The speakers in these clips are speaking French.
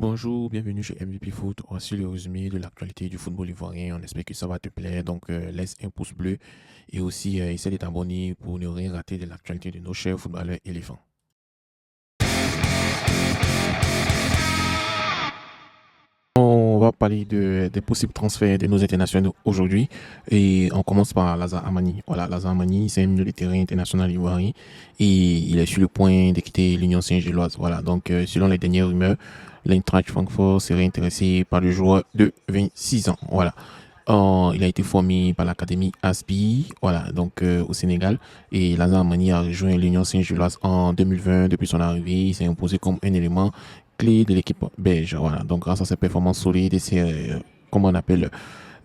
Bonjour, bienvenue chez MVP Foot. Voici le résumé de l'actualité du football ivoirien. On espère que ça va te plaire. Donc, laisse un pouce bleu et aussi essaie de t'abonner pour ne rien rater de l'actualité de nos chers footballeurs éléphants. On va parler des possibles transferts de nos internationaux aujourd'hui et on commence par Lazare Amani. Voilà, Lazare Amani, c'est un milieu de terrain international ivoirien et il est sur le point de quitter l'Union Saint-Gilloise. Voilà, donc selon les dernières rumeurs, l'Eintracht Francfort serait intéressé par le joueur de 26 ans. Voilà. Il a été formé par l'Académie ASPI, voilà, donc au Sénégal. Et Lazare Amani a rejoint l'Union Saint-Gilloise en 2020. Depuis son arrivée, il s'est imposé comme un élément clé de l'équipe belge. Voilà. Donc, grâce à ses performances solides et comment on appelle,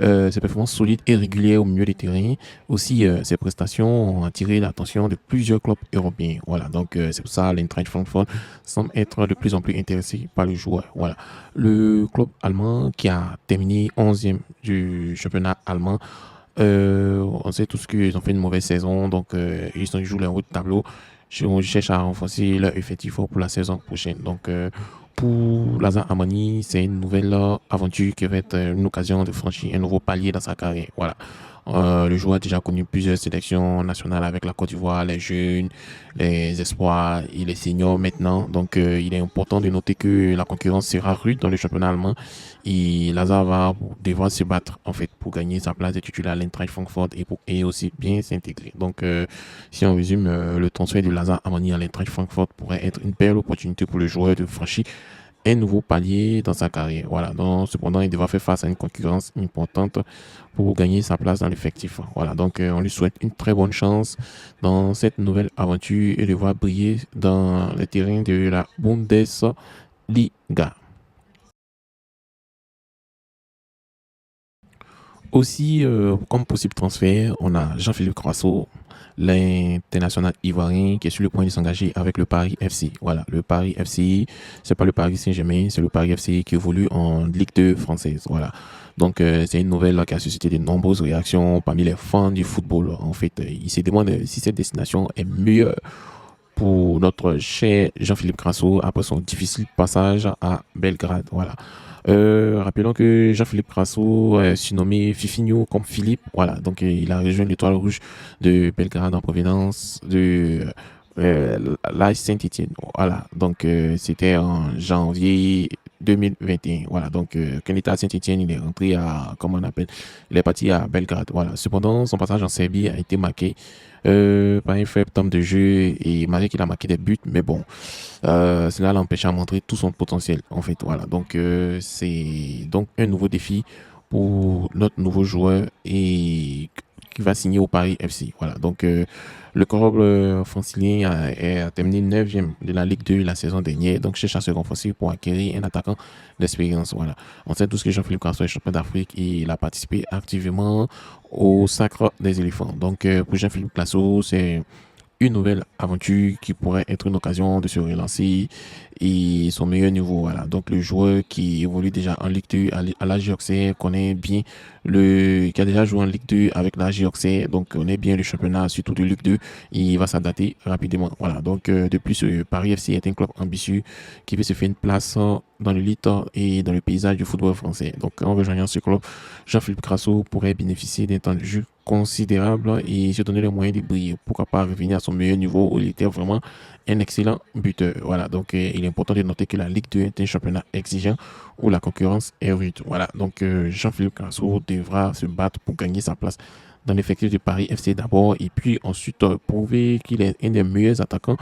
ses performances solides et régulières au milieu des terrains, aussi ses prestations ont attiré l'attention de plusieurs clubs européens. Voilà. Donc, c'est pour ça l'Eintracht Francfort semble être de plus en plus intéressé par le joueur. Voilà. Le club allemand qui a terminé 11e du championnat allemand. On sait tous qu'ils ont fait une mauvaise saison, donc ils jouent le haut de tableau. Je cherche à renforcer leur effectif pour la saison prochaine. Donc, pour Lazare Amani, c'est une nouvelle aventure qui va être une occasion de franchir un nouveau palier dans sa carrière. Voilà. Le joueur a déjà connu plusieurs sélections nationales avec la Côte d'Ivoire, les jeunes, les espoirs, il est senior maintenant. Donc, il est important de noter que la concurrence sera rude dans le championnat allemand et Lazare va devoir se battre en fait pour gagner sa place de titulaire à l'Eintracht Francfort et aussi bien s'intégrer. Donc, si on résume, le transfert de Lazare Amani à l'Eintracht Francfort pourrait être une belle opportunité pour le joueur de franchir un nouveau palier dans sa carrière. Voilà. Donc, cependant, il devra faire face à une concurrence importante pour gagner sa place dans l'effectif. Voilà. Donc, on lui souhaite une très bonne chance dans cette nouvelle aventure et de voir briller dans les terrains de la Bundesliga. Aussi, comme possible transfert, on a Jean-Philippe Croissot, l'international ivoirien qui est sur le point de s'engager avec le Paris FC. Voilà, le Paris FC, c'est pas le Paris Saint-Germain, c'est le Paris FC qui évolue en Ligue 2 française. Voilà. Donc, c'est une nouvelle qui a suscité de nombreuses réactions parmi les fans du football. En fait, ils se demandent si cette destination est meilleure pour notre cher Jean-Philippe Crasso après son difficile passage à Belgrade. Voilà. Rappelons que Jean-Philippe Crasso, surnommé Fifinho comme Philippe, voilà, donc il a rejoint l'Étoile Rouge de Belgrade en provenance de l'AS Saint-Étienne. Voilà, donc c'était en janvier 2021. Voilà, donc quand il était à Saint-Étienne, il est rentré à, comment on appelle, il est parti à Belgrade. Voilà, cependant, son passage en Serbie a été marqué par un faible temps de jeu et malgré qu'il a marqué des buts, mais bon, cela l'empêche à montrer tout son potentiel en fait. Voilà, donc c'est donc un nouveau défi pour notre nouveau joueur et qui va signer au Paris FC. Voilà, donc le club francilien a terminé 9e de la Ligue 2 la saison dernière, donc cherche à se renforcer pour acquérir un attaquant d'expérience. Voilà, on sait tous que Jean-Philippe Castro est champion d'Afrique et il a participé activement au Sacre des éléphants. Donc pour Jean-Philippe Castro, c'est une nouvelle aventure qui pourrait être une occasion de se relancer et son meilleur niveau. Voilà. Donc le joueur qui évolue déjà en Ligue 2 à l'AG Auxerre connaît bien qui a déjà joué en Ligue 2 avec l'AG Auxerre, donc connaît bien le championnat, surtout de Ligue 2. Il va s'adapter rapidement. Voilà. Donc de plus, Paris FC est un club ambitieux qui veut se faire une place dans l'élite et dans le paysage du football français. Donc en rejoignant ce club, Jean-Philippe Crasso pourrait bénéficier d'un temps de jeu considérable et se donner les moyens de briller. Pourquoi pas revenir à son meilleur niveau où il était vraiment un excellent buteur. Voilà, donc il est important de noter que la Ligue 2 est un championnat exigeant où la concurrence est rude. Voilà, donc Jean-Philippe Crasso devra se battre pour gagner sa place dans l'effectif du Paris FC d'abord et puis ensuite prouver qu'il est un des meilleurs attaquants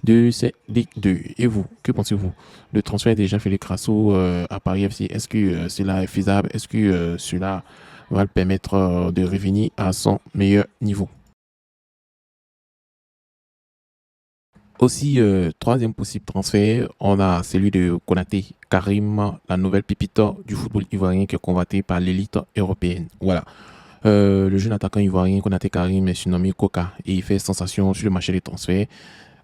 de cette Ligue 2. Et vous, que pensez-vous? Le transfert de Jean-Philippe Crasso à Paris FC, est-ce que cela est faisable? Est-ce que cela va le permettre de revenir à son meilleur niveau? Aussi, troisième possible transfert, on a celui de Konaté Karim, la nouvelle pépite du football ivoirien qui est convoité par l'élite européenne. Voilà. Le jeune attaquant ivoirien Konaté Karim est surnommé Coca et il fait sensation sur le marché des transferts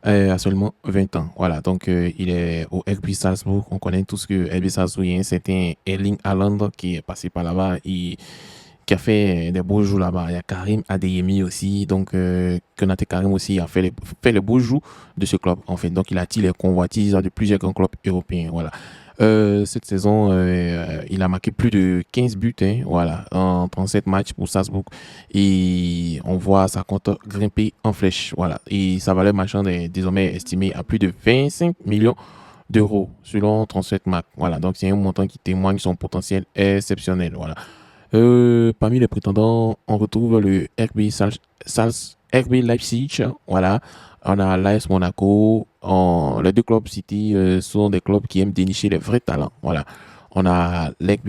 à seulement 20 ans. Voilà, donc il est au RB Salzbourg. On connaît tous que RB Salzbourg, il y a un certain Erling Haaland qui est passé par là-bas et qui a fait des beaux jours là-bas. Il y a Karim Adeyemi aussi, donc Konaté Karim aussi a fait les beaux jours de ce club en fait. Donc il attire les convoitises de plusieurs grands clubs européens. Voilà. Cette saison, il a marqué plus de 15 buts, hein, voilà, en 37 matchs pour Salzbourg. Et on voit sa compte grimper en flèche, voilà. Et sa valeur marchande est désormais estimée à plus de 25 millions d'euros selon 37 Mac. Voilà, donc c'est un montant qui témoigne son potentiel exceptionnel. Voilà. Parmi les prétendants, on retrouve le RB Leipzig. Voilà. On a l'AS Monaco. Les deux clubs cités sont des clubs qui aiment dénicher les vrais talents. Voilà. On a l'RB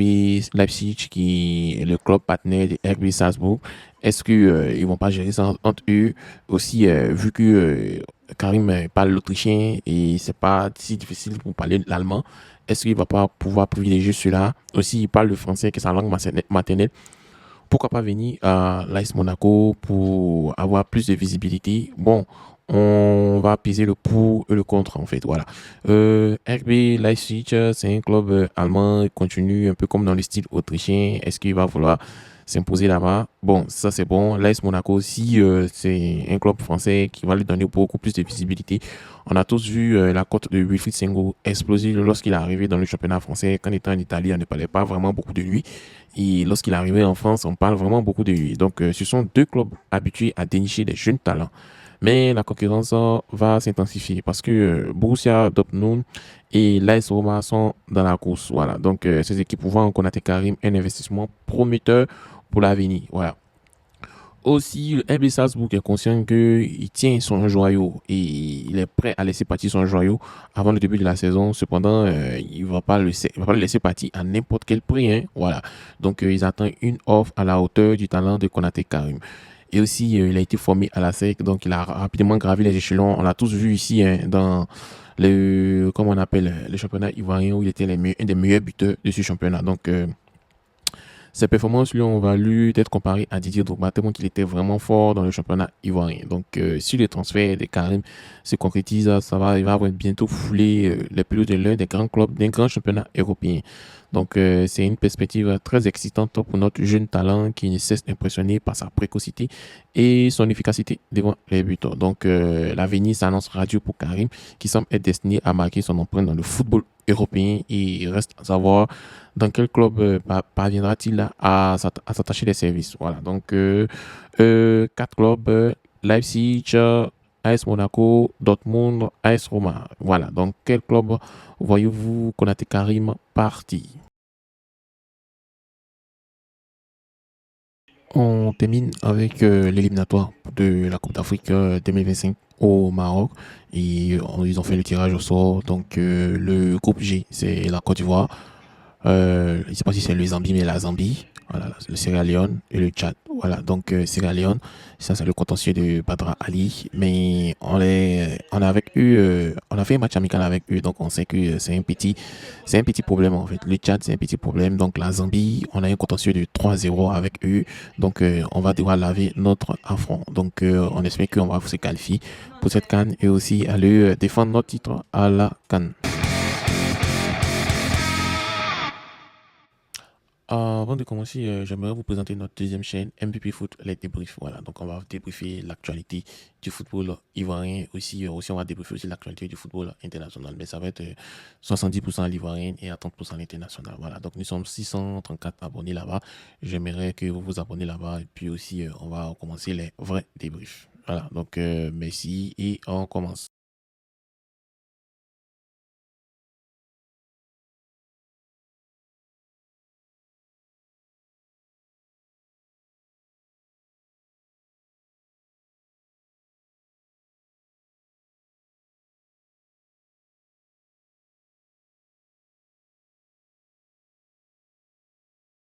Leipzig qui est le club partenaire de RB Salzbourg. Est-ce qu'ils ils vont pas gérer ça entre eux aussi, vu que Karim parle l'autrichien et c'est pas si difficile pour parler l'allemand? Est-ce qu'il va pas pouvoir privilégier cela? Aussi, il parle le français, qui est sa langue maternelle. Pourquoi pas venir à l'AS Monaco pour avoir plus de visibilité? Bon, on va peser le pour et le contre, en fait. Voilà. RB Leipzig, c'est un club allemand, il continue un peu comme dans le style autrichien. Est-ce qu'il va vouloir s'imposer là-bas? Bon, ça c'est bon. L'AS Monaco aussi, c'est un club français qui va lui donner beaucoup plus de visibilité. On a tous vu la cote de Wilfried Sengo exploser lorsqu'il est arrivé dans le championnat français. Quand il était en Italie, on ne parlait pas vraiment beaucoup de lui. Et lorsqu'il est arrivé en France, on parle vraiment beaucoup de lui. Donc, ce sont deux clubs habitués à dénicher des jeunes talents. Mais la concurrence va s'intensifier parce que Borussia Dortmund et l'AS Roma sont dans la course. Voilà. Donc, ces équipes vont Konaté Karim un investissement prometteur pour l'avenir. Voilà. Aussi, le RB Salzbourg est conscient qu'il tient son joyau et il est prêt à laisser partir son joyau avant le début de la saison. Cependant, il va pas le laisser partir à n'importe quel prix, hein. Voilà. Donc, ils attendent une offre à la hauteur du talent de Konaté Karim. Et aussi, il a été formé à la SEC, donc il a rapidement gravi les échelons. On l'a tous vu ici, hein, dans comment on appelle, le championnat ivoirien où il était un des meilleurs buteurs de ce championnat. Donc, ses performances lui ont valu d'être comparé à Didier Drogba, tellement qu'il était vraiment fort dans le championnat ivoirien. Donc, si le transfert de Karim se concrétise, il va avoir bientôt foulé les pelouses de l'un des grands clubs d'un grand championnat européen. Donc, c'est une perspective très excitante pour notre jeune talent qui ne cesse d'impressionner par sa précocité et son efficacité devant les buteurs. Donc, l'avenir s'annonce radieux pour Karim, qui semble être destiné à marquer son empreinte dans le football européen. Et il reste à savoir dans quel club parviendra-t-il à s'attacher des services. Voilà, donc quatre clubs, Leipzig, AS Monaco, Dortmund, AS Roma. Voilà, donc quel club voyez-vous Konaté Karim parti? On termine avec l'éliminatoire de la Coupe d'Afrique 2025 au Maroc. Et ils ont fait le tirage au sort. Donc le groupe G, c'est la Côte d'Ivoire. Je ne sais pas si c'est le Zambie, mais la Zambie. Voilà, le Sierra Leone et le Tchad. Voilà, donc Sierra Leone, ça c'est le contentieux de Badra Ali. Mais on a avec eux, on a fait un match amical avec eux, donc on sait que c'est un petit problème en fait. Le Tchad, c'est un petit problème. Donc la Zambie, on a un contentieux de 3-0 avec eux. Donc on va devoir laver notre affront. Donc on espère qu'on va se qualifier pour cette canne et aussi aller défendre notre titre à la canne. Avant de commencer, j'aimerais vous présenter notre deuxième chaîne, MVP Foot, les débriefs. Voilà, donc on va débriefer l'actualité du football ivoirien. Aussi on va débriefer aussi l'actualité du football international. Mais ça va être 70% à l'ivoirien et à 30% à l'international. Voilà, donc nous sommes 634 abonnés là-bas. J'aimerais que vous vous abonnez là-bas. Et puis aussi, on va commencer les vrais débriefs. Voilà, donc merci et on commence.